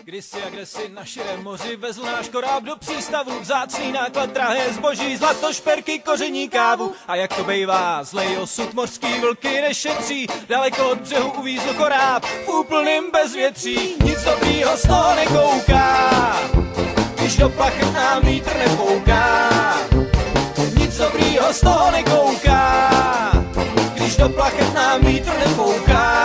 Kdysi a kdesi na širém moři vezl náš koráb do přístavu, vzácný náklad, drahé zboží, zlato, šperky, koření, kávu. A jak to bejvá, zlej osud mořský vlky nešetří, daleko od břehu uvízl koráb v úplným bezvětří. Nic dobrýho z toho nekouká, když do plachet nám vítr nepouká. Nic dobrýho z toho nekouká, když do plachet nám vítr nepouká.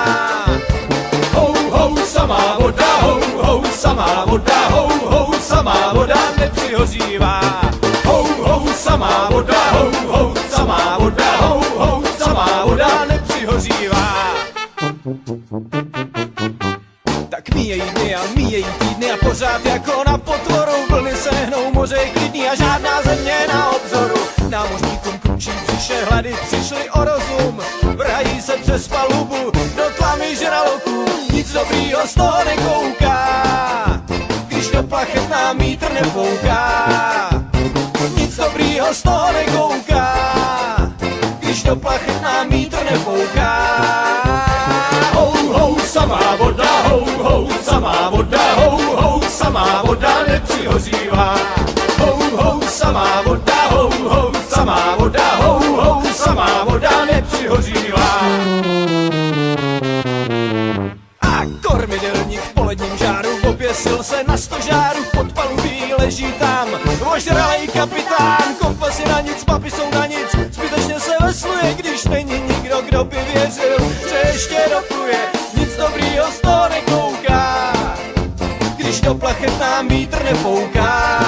Hou, hou, samá voda, hou, samá voda, hou, samá voda nepřihořívá. Hou, samá voda, hou, samá voda, hou, samá voda nepřihořívá. Tak míjejí dny a míjejí týdny a pořád jako na potvoru vlny se hnou, moře je klidný a žádná země na obzoru. Námořníkům kručí břiše hlady přišli o rozum, vrhají se přes palubu do tlamy žraloků. Nic dobrýho z toho nekouká, když do plachet nám vítr nepouká. Nic dobrýho z toho nekouká, když do plachet nám vítr nepouká. Hou, samá voda, hou, samá voda, hou, samá voda nepřihořívá. Hou, samá voda, hou, samá voda, hou, samá voda nepřihořívá. A kormidelník v poledním žáru oběsil se na stožáru, pod palubí leží tam ožralej kapitán. Kompasy na nic, mapy jsou na nic, zbytečně se vesluje, když není nikdo, kdo by věřil, že ještě dopluje. Nic dobrýho z toho nekouká, když do plachet nám vítr nepouká.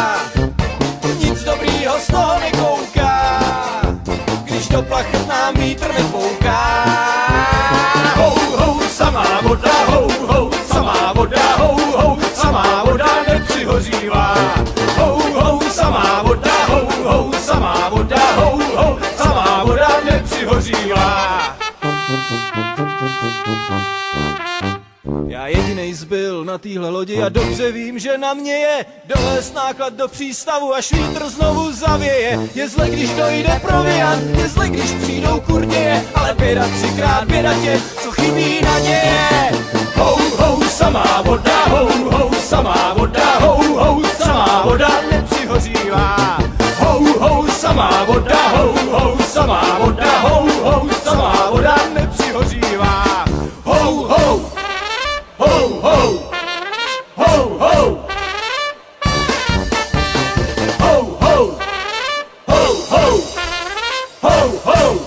Nic dobrýho z toho nekouká, když do plachet nám vítr nepouká. Hou, samá voda, hou, samá voda, hou, samá voda nepřihořívá. Hou, samá voda, hou, samá voda, hou, samá voda nepřihořívá. Já jedinej zbyl na téhle lodi a dobře vím, že na mě je dovést náklad do přístavu, až vítr znovu zavěje. Je zle, když dojde proviant, je zle, když přijdou kurděje, ale běda třikrát, běda tě, co chybí na ně. Hou, samá voda, hou, samá voda, hou, samá voda nepřihořívá. Hou, samá voda, hou, samá voda, hou, samá voda nepřihořívá. Hou, hou, hou, hou, hou, hou. Hou, hou, hou, hou, hou, hou.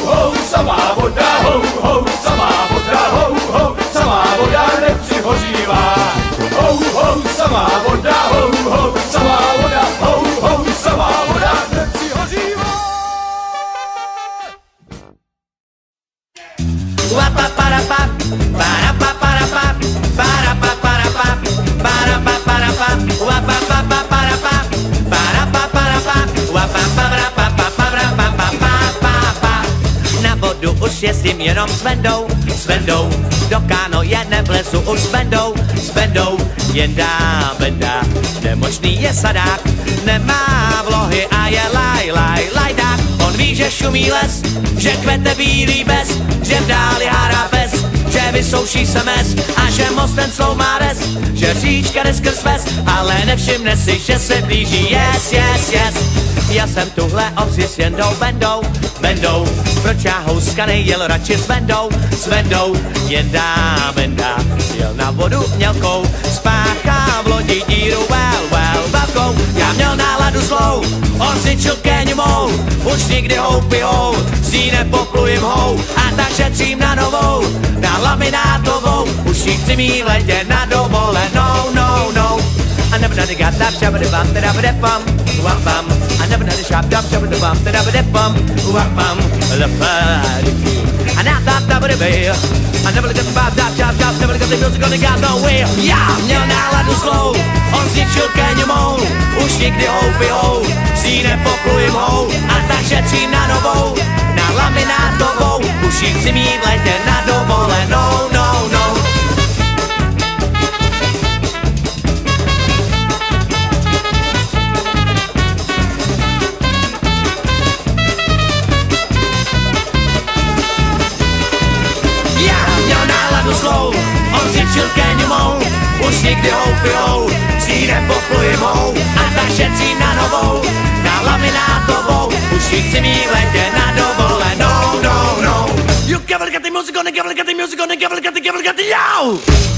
Hou, samá voda, hou, samá voda, hou, samá voda nepřihořívá. Hou, samá voda, hou, samá voda, hou, samá voda nepřihořívá. Na vodu už jezdím jenom s Vendou, do kánoje nevlezu už s Vendou, jen dá Venda, nemožný je sadák, nemá vlohy a je lajdák. On ví, že šumí les, že kvete bílý bez, že v dáli hádá pes, že vysouší se mes a že most ten slou má res, že říčka jde skrz ves, ale nevšimne si, že se blíží yes. Já jsem tuhle obři s Jendou Vendou, proč já houska nejel radši s Vendou, jen dá Venda, jel na vodu mělkou, spáchá v lodi díru velkou. Já měl náladu zlou, on si čilkéň mou, už nikdy houpihou, s ní nepoplujím hou, a tak šetřím na novou, na laminátovou, už ji chci mít v letě na dovolenou, no. I never know the got that shabba de bum, wap bum. I never know the shop dum, shabba de bum, wap bum. The party fool. And now that the bay. I never look at the bar, that chop, never look at the music on the got no way. Yeah, měl náladu zlou, on si čilkéně mou, už nikdy houpihou, si nepoplujím hou, a tak šetřím na novou, na laminátovou, už ji chci mít v letě na dovolenou, no. on zničil Kéňu mou, už nikdy houpijou, si nepoplujemou a tak všetci na novou, na laminátovou, už chci mít v letě na dovolenou, no. You cavalcate music on the cavalcate music on the cavalcate, yo!